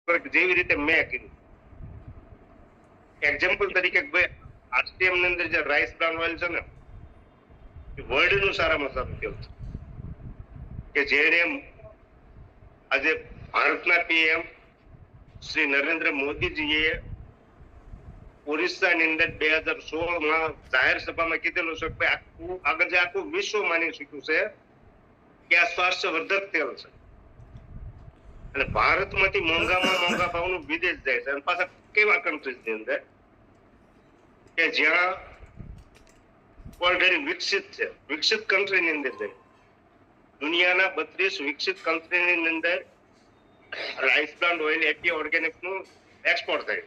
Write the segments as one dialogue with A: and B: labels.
A: જેવી રીતે મેં કીધું એક્ઝામ્પલ તરીકે ભાઈ આરટીએમ ની અંદર જે રાઈસ બ્રાઉન ઓઇલ છે ને એ વર્લ્ડ નું સારામાં સારું તેલ છે કે જેને આજે ભારતના પીએમ શ્રી નરેન્દ્ર મોદીજીએ ઓરિસ્સાની અંદર 2016માં જાહેર સભામાં કીધેલું છે કે આગળ જે આખું વિશ્વ માની ચૂક્યું છે કે આ સ્વાસ્થ્યવર્ધક તેલ છે અને ભારતમાંથી મોંઘામાં મોંઘા ભાવનું વિદેશ જાય છે અને પાછા કેવા કન્ટ્રીઝ ની અંદર કે જ્યાં ઓલરેડી વિકસિત કન્ટ્રીની અંદર જાય દુનિયાના 32 વિકસિત કન્ટ્રીની અંદર રાઈસ બ્રાન્ડ ઓઇલ એટી ઓર્ગેનિક નું એક્સપોર્ટ થાય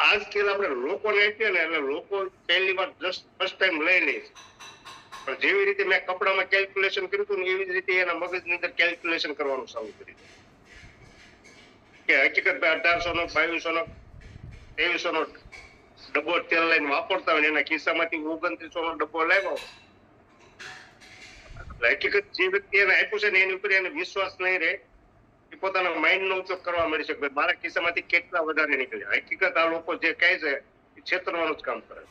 A: આ સ્કેલ આપણે લોકોને આપીએ ને એટલે લોકો પહેલી વાર ફર્સ્ટ ટાઈમ લઈ લે પણ જેવી રીતે મેં કપડામાં કેલ્ક્યુલેશન કર્યું હતું ને એવી જ રીતે એના મગજની અંદર કેલ્ક્યુલેશન કરવાનું ચાલુ કર્યું કે હકીકત 1800 નો 2200 નો 2300 નો ડબ્બો તેલ લઈને વાપરતા હોય એના ખિસ્સામાંથી 2900 નો ડબ્બો લાવ્યો હકીકત જે વ્યક્તિ એને આપ્યું છે ને એની ઉપર એને વિશ્વાસ નહીં રહે એ પોતાના માઇન્ડ નો ઉપયોગ કરવા મળી શકે મારા ખિસ્સામાંથી કેટલા વધારે નીકળ્યા હકીકત આ લોકો જે કહે છે એ છેતરવાનું જ કામ કરે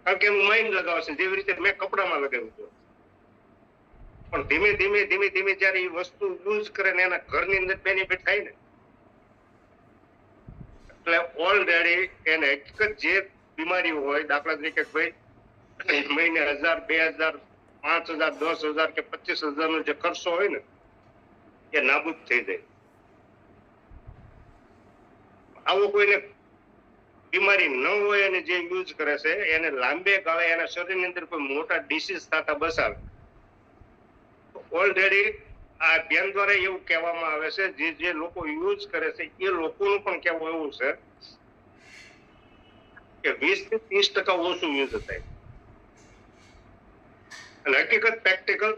A: કારણ કે એનું માઇન્ડ લગાવે છે જેવી રીતે મેં કપડામાં લગાવ્યું હતું પણ ધીમે ધીમે જયારે એ વસ્તુ યુઝ કરે ને એના ઘરની અંદર બેનિફિટ થાય ને એટલે ઓલરેડી એને હકીકત જે બીમારી હોય દાખલા તરીકે ભાઈ મહિને 1000 2000 5000 10,000 કે 25,000 નો જે ખર્ચો હોય ને એ નાબૂદ થઈ જાય આવો કોઈને બીમારી ન હોય અને જે યુઝ કરે છે એને લાંબે ગાળે એના શરીરની અંદર કોઈ મોટા ડિસીઝ થતા બસાવે ઓલરેડી આ અભિયાન દ્વારા એવું કહેવામાં આવે છે જે લોકો યુઝ કરે છે એ લોકોનું પણ કહેવું એવું છે કે 20 થી 30% ઓછું યુઝ થાય અને હકીકત પ્રેક્ટિકલ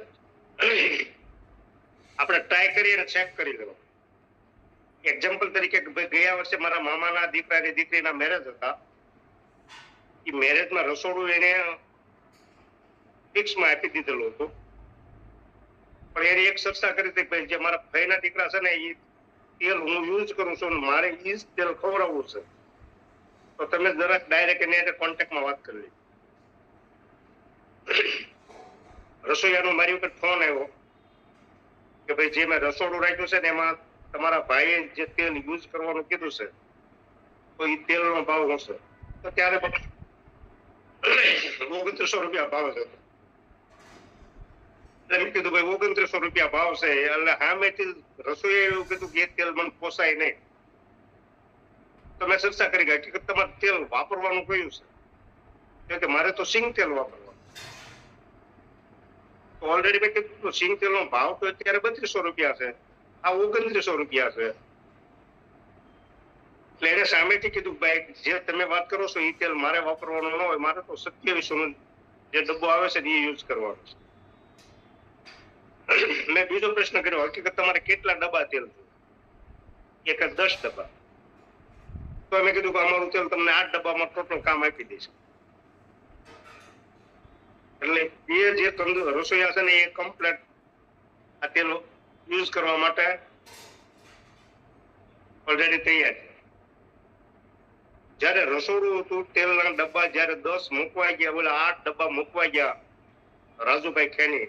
A: આપણે ટ્રાય કરીએ અને ચેક કરી લેવા એક્ઝામ્પલ તરીકે ગયા વર્ષે મારા મામાના દીકરાની દીકરીના મેરેજ હતા એ મેરેજમાં રસોડું એને ફિક્સમાં આપી દીધેલું હતું પણ એની એક ચર્ચા કરી હતી જે મારા ભાઈના દીકરા છે ને એ તેલ હું યુઝ કરું છું મારે એ જ તેલ ખવડાવવું છે તો તમે જરાક ડાયરેક્ટ એની કોન્ટેક્ટમાં વાત કરી લી રસોઈયાનો મારી ઉપર ફોન આવ્યો કે ભાઈ જે મેં રસોડું રાખ્યું છે ને એમાં તમારા ભાઈએ જે તેલ યુઝ કરવાનું કીધું છે તો એ તેલનો ભાવ હશે તો ત્યારે 2900 રૂપિયા ભાવ હતો એટલે મેં કીધું ભાઈ 2900 રૂપિયા ભાવ છે એટલે સામેથી રસોઈએ એવું કીધું કે એ તેલ મને પોસાય નહીં તો મેં ચર્ચા કરી કે હકીકત તમારે તેલ વાપરવાનું કયું છે કે મારે તો સિંગ તેલ વાપરવાનું ઓલરેડી મેં કીધું સિંગ તેલ નો ભાવ તો અત્યારે 3200 રૂપિયા છે આ 2900 રૂપિયા છે એટલે એને સામેથી કીધું ભાઈ જે તમે વાત કરો છો એ તેલ મારે વાપરવાનું ન હોય મારે તો 2700 નો જે ડબ્બો આવે છે એ યુઝ કરવાનો છે મેં બીજો પ્રશ્ન કર્યો હકીકત તમારે કેટલા ડબ્બા તેલ જોઈએ 10 ડબ્બા તો મેં કીધું કે અમારું તેલ તમને 8 ડબ્બામાં ટોટલ કામ આપી દઈશ એટલે એ જે રસોઈયા છે ને એ કમ્પ્લેટ આ તેલ યુઝ કરવા માટે ઓલરેડી તૈયાર છે જયારે રસોડું હતું તેલના ડબ્બા જયારે 10 મૂકવા ગયા બોલે 8 ડબ્બા મૂકવા ગયા રાજુભાઈ ખેની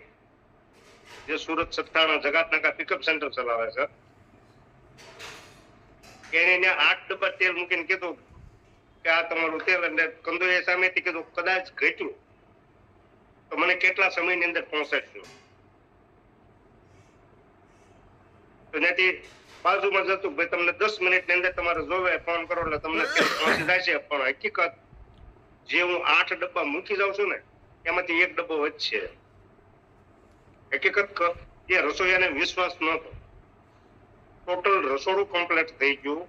A: જે સુરત સત્તાના જગાતનાકા પિકઅપ સેન્ટર ચલાવે છે એને 8 ડબ્બા તેલ મૂકીને કીધું કે આ તમારું તેલ એટલે કંદોએ સામેથી કીધું કદાચ ઘટ્યું તો મને કેટલા સમયની અંદર પહોંચાડશો તો ત્યાંથી બાજુમાં જતું ભાઈ તમને 10 મિનિટની અંદર તમારે જોવે ફોન કરો એટલે તમને પહોંચી જાય છે પણ હકીકત જે હું 8 ડબ્બા મૂકી જાઉં છું ને એમાંથી 1 ડબ્બો વધશે હકીકત એ રસોઈયાને વિશ્વાસ નહોતો ટોટલ રસોડું કમ્પ્લીટ થઈ ગયું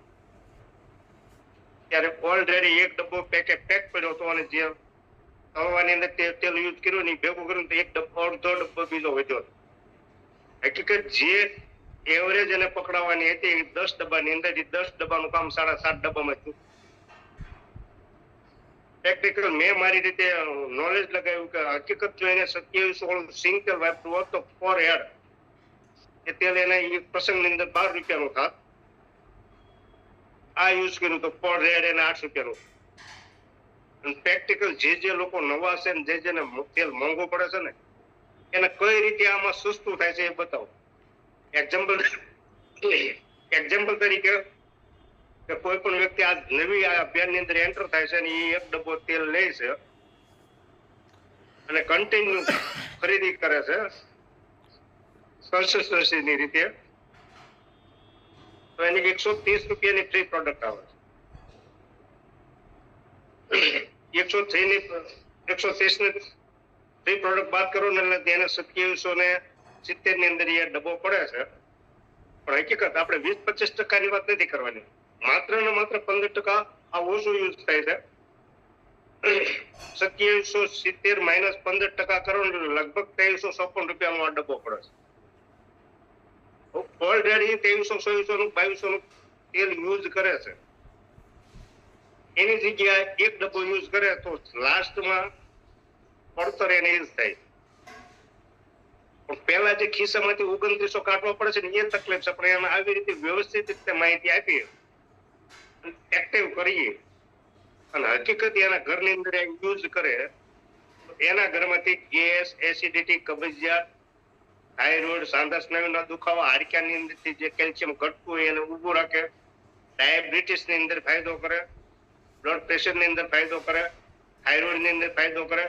A: ત્યારે ઓલરેડી 1 ડબ્બો પેક પડ્યો હતો અને જે તવાની અંદર તેલ યુઝ કર્યું ને ભેગું કર્યું તો 1 ડબ્બો અડધો ડબ્બો બીજો વધ્યો હકીકત જે એવરેજ એને પકડાવવાની હતી 10 ડબ્બાની અંદર 10 ડબ્બાનું કામ 7.5 ડબ્બામાં થયું પ્રેક્ટિકલ મેં મારી રીતે નોલેજ લગાવ્યું કે હકીકત જો એને 27 સિંગ તેલ વાપરવું હોત તો પર હેડ એ તેલ એને એ પ્રસંગની અંદર 12 રૂપિયાનું થાત, આ યુઝ કર્યું તો પર રેડ એને 8 રૂપિયાનું. પ્રેક્ટિકલ જે લોકો નવા છે ને જેને તેલ મોંઘું પડે છે ને એને કઈ રીતે આમાં સસ્તું થાય છે એ બતાવો. એક્ઝામ્પલ તરીકે કે કોઈ પણ વ્યક્તિ આ નવી અભિયાનની અંદર એન્ટર થાય છે અને એ એક ડબ્બો તેલ લે છે અને કન્ટિન્યુ ખરીદી કરે છે કન્સિસ્ટન્સીની રીતે, તો એની 130 રૂપિયાની ફ્રી પ્રોડક્ટ આવે છે. 130 ની ફ્રી પ્રોડક્ટ બાદ કરો ને એટલે તેને 2770 ની અંદર એ ડબ્બો પડે છે. પણ હકીકત આપણે 20-25% ની વાત નથી કરવાની, માત્ર ને માત્ર 15% આ ઓછું યુઝ થાય છે. 2770 માઇનસ 15% કરો ને લગભગ 2356 રૂપિયાનો આ ડબ્બો પડે છે. ઓલરેડી 2300 નું 2200 નું તેલ યુઝ કરે છે, એની જગ્યાએ એક ડબ્બો યુઝ કરે તો લાસ્ટમાં પડતર એને યુઝ થાય. પણ પહેલા જે ખિસ્સામાંથી 2900 કાઢવા પડે છે ને એ તકલીફ છે, પણ એમાં આવી રીતે વ્યવસ્થિત રીતે માહિતી આપીએ, એક્ટિવ કરીએ અને હકીકત એના ઘરની અંદર યુઝ કરે, એના ઘરમાંથી ગેસ, એસિડિટી, કબજિયાત, થાઇરોઇડ, સાંધા સ્નાયુના દુખાવા, હાડકાની અંદરથી જે કેલ્શિયમ ઘટતું હોય એને ઊભું રાખે, ડાયાબિટીસની અંદર ફાયદો કરે, બ્લડ પ્રેશરની અંદર ફાયદો કરે, થાઇરોઇડની અંદર ફાયદો કરે,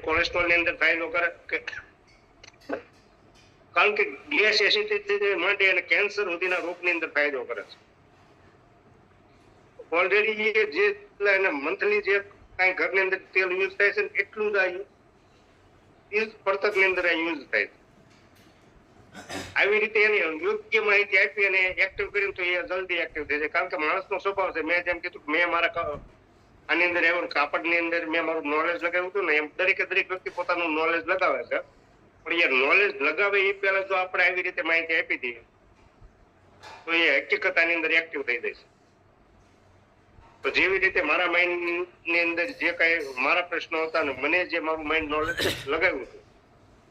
A: કોલેસ્ટ્રોલની અંદર ફાયદો કરે. કારણ કે ગેસ, એસિડિટી માંડી અને કેન્સર સુધીના રોગની અંદર ફાયદો કરે છે. ઓલરેડી જે મંથલી જે કઈ ઘરની અંદર તેલ યુઝ થાય છે એટલું જ પડતરની અંદર યુઝ થાય છે. આવી રીતે એની યોગ્ય માહિતી આપી અને એક્ટિવ કરીને તો એ જલ્દી એક્ટિવ થઈ જાય. કારણ કે માણસનો સ્વભાવ છે, મેં જેમ કીધું મેં મારા આની અંદર એવું કાપડની અંદર મેં મારું નોલેજ લગાવ્યું હતું ને એમ દરેક વ્યક્તિ પોતાનું નોલેજ લગાવે છે, પણ એ નોલેજ લગાવે એ પહેલા જો આપણે આવી રીતે માહિતી આપી દઈએ તો એ હકીકત આની અંદર એક્ટિવ થઈ જાય છે. તો જેવી રીતે મારા માઇન્ડ ની અંદર જે કઈ મારા પ્રશ્નો હતા ને મને જે મારું માઇન્ડ નોલેજ લગાવ્યું હતું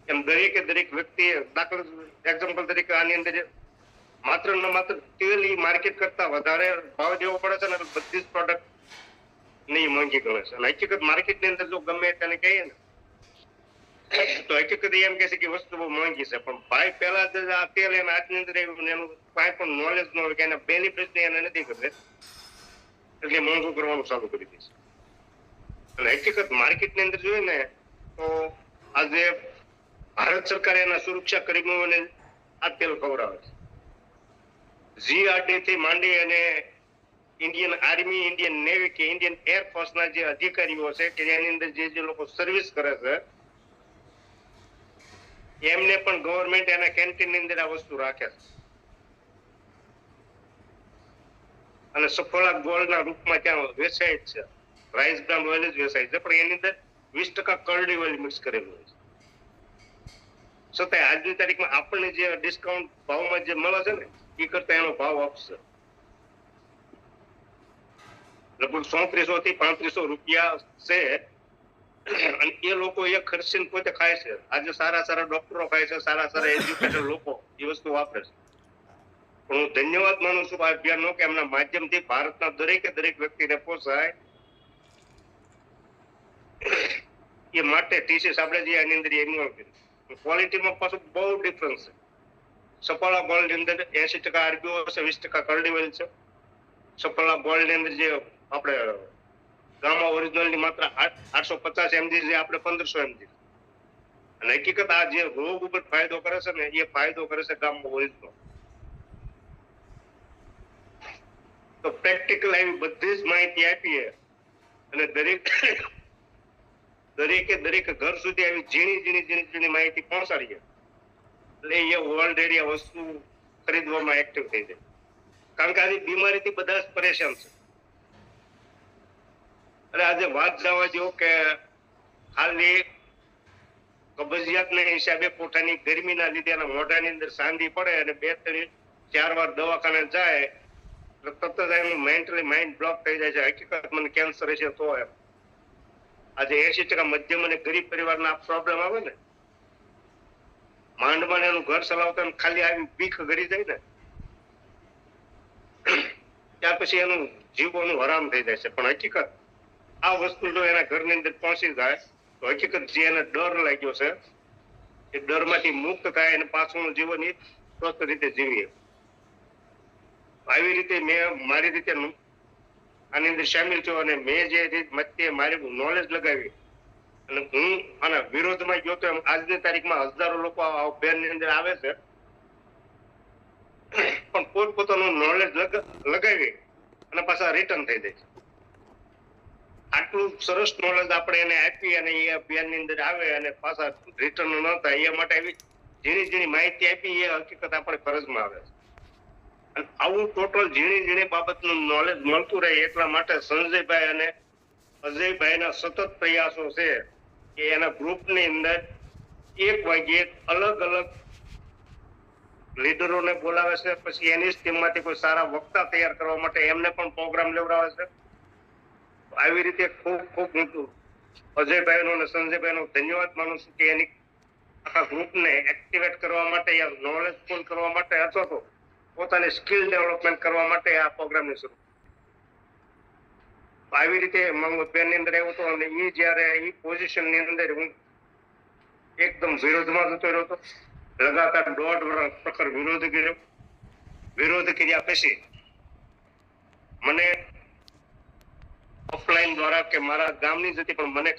A: એમ દરેક વ્યક્તિએ દાખલા એક્ઝામ્પલ તરીકે આની અંદર માત્ર ને માત્ર તેલ માર્કેટ કરતા વધારે ભાવ દેવો પડે છે ને બધી જ પ્રોડક્ટ નહીં મોંઘી ગણે છે. અને હકીકત માર્કેટની અંદર જો ગમે તેને કહીએ ને તો હકીકત એમ કહે છે કે વસ્તુ બહુ મોંઘી છે, પણ ભાઈ પહેલા જ આ તેલ એને આજની અંદર એનું કાંઈ પણ નોલેજ ન હોય કે એના બેનિફિટ એને નથી ખબર એટલે મોંઘું કરવાનું ચાલુ કરી દે છે. અને હકીકત માર્કેટની અંદર જોઈએ ને તો આજે ભારત સરકાર એના સુરક્ષા કર્મીઓને આ તેલ ખવડાવે છે. જીઆરડી થી માંડી અને ઇન્ડિયન આર્મી, ઇન્ડિયન નેવી કે ઇન્ડિયન એરફોર્સના જે અધિકારીઓ છે કે એની અંદર જે લોકો સર્વિસ કરે છે એમને પણ ગવર્મેન્ટ એના કેન્ટીન ની અંદર આ વસ્તુ રાખે છે. અને સફોલા ગોલ્ડના રૂપમાં ત્યાં વેચાય છે, રાઈસ બ્રાન્ડ ઓઇલ જ વેચાય છે, પણ એની અંદર 20% કરડી ઓઇલ મિક્સ કરેલું હોય છે. છતાં આજની તારીખમાં આપણને જે ડિસ્કાઉન્ટ ભાવમાં જે મળે છે ને એ કરતા એનો ભાવ આપશે લગભગ 3400 થી 3500 રૂપિયા છે. અને એ લોકો એ ખર્ચીને પોતે ખાય છે. આજે સારા ડોક્ટરો ખાય છે, સારા એજ્યુકેટેડ લોકો એ વસ્તુ વાપરે છે. પણ હું ધન્યવાદ માનું છું આ અભિયાનનો કે એમના માધ્યમથી ભારતના દરેક વ્યક્તિને પોસાય એ માટે ટીસીએસ આપણે જે આની અંદર ઇન્વોલ્વ કર્યું. ક્વોલિટીમાં પાછું બહુ ડિફરન્સ છે. સફળા ગોલ્ડ ની અંદર 80% આરબીઓ છે, 20% કરડી ઓઇલ છે. સફળા ગોલ્ડ ની અંદર જે આપણે ગામા ઓરિજિનલ ની માત્ર 850 mg છે, આપણે 1500 mg. અને હકીકત આ જે રોગ ઉપર ફાયદો કરે છે ને એ ફાયદો કરે છે ગામા ઓરિજિનલ. તો પ્રેક્ટિકલ આવી બધી જ માહિતી આપીએ અને દરેકે ઘર સુધી આવી ઝીણી માહિતી પહોંચાડીએ એટલે એ ઓલરેડી આ વસ્તુ ખરીદવામાં એક્ટિવ થઈ જાય. કારણ કે આજે બીમારીથી બધા જ પરેશાન છે. અને આજે વાત જવા જેવો કે ખાલી કબજિયાતના હિસાબે પોતાની ગરમીના લીધે એના મોઢાની અંદર સાંધી પડે અને 2-3-4 વાર દવાખાને જાય એટલે તરત જ એનું મેન્ટલી માઇન્ડ બ્લોક થઈ જાય છે. હકીકત મને કેન્સર છે તો એમ આજે 80% મધ્યમ અને ગરીબ પરિવારના પ્રોબ્લેમ આવે ને માંડ એનું ઘર ચલાવતા ને ખાલી આવી ભીખ ગરી જાય ને ત્યાર પછી એનું જીવવાનું હરામ થઈ જાય છે. પણ હકીકત આ વસ્તુ જો એના ઘરની અંદર પહોંચી જાય તો હકીકત જે એને ડર લાગ્યો છે એ ડરમાંથી મુક્ત થાય અને પાછળનું જીવન એ સ્વસ્થ રીતે જીવીએ. આવી રીતે મેં મારી રીતે આની અંદર સામેલ થયો અને મેં જે રીત મતે મારી નોલેજ લગાવી અને હું આના વિરોધમાં ગયો તો એમ આજની તારીખમાં હજારો લોકો આ અભિયાનની અંદર આવે છે પણ પોતપોતાનું નોલેજ લગાવી અને પાછા રિટર્ન થઈ જાય છે. આટલું સરસ નોલેજ આપણે એને આપી અને એ અભિયાનની અંદર આવે અને પાછા રિટર્ન ન થાય એ માટે આવી ઝીણી ઝીણી માહિતી આપી એ હકીકત આપણે ફરજમાં આવે છે. અને આવું ટોટલ ઝીણી ઝીણી બાબતનું નોલેજ મળતું રહે એટલા માટે સંજયભાઈ અને અજયભાઈના સતત પ્રયાસો છે કે એના ગ્રુપની અંદર 1 વાગ્યે અલગ અલગ લીડરોને બોલાવે છે. પછી એની જ ટીમમાંથી કોઈ સારા વક્તા તૈયાર કરવા માટે એમને પણ પ્રોગ્રામ લેવડાવે છે. આવી રીતે ખૂબ ખૂબ હું અજયભાઈનો અને સંજયભાઈનો ધન્યવાદ માનું છું કે એની આખા ગ્રુપને એક્ટિવેટ કરવા માટે યા નોલેજફુલ કરવા માટે અથવા તો પોતાની સ્કિલ ડેવલપમેન્ટ કરવા માટે આ પ્રોગ્રામની શરૂ આવી રીતે અભિયાનની અંદર આવ્યો હતો અને એ જયારે એ પોઝિશનની અંદર હું એકદમ વિરોધમાં જતો રહ્યો હતો. લગાતાર 1.5 વર્ષ પ્રખર વિરોધ કર્યા પછી મને ઓફલાઈન દ્વારા કે મારા ગામની જતી પણ મને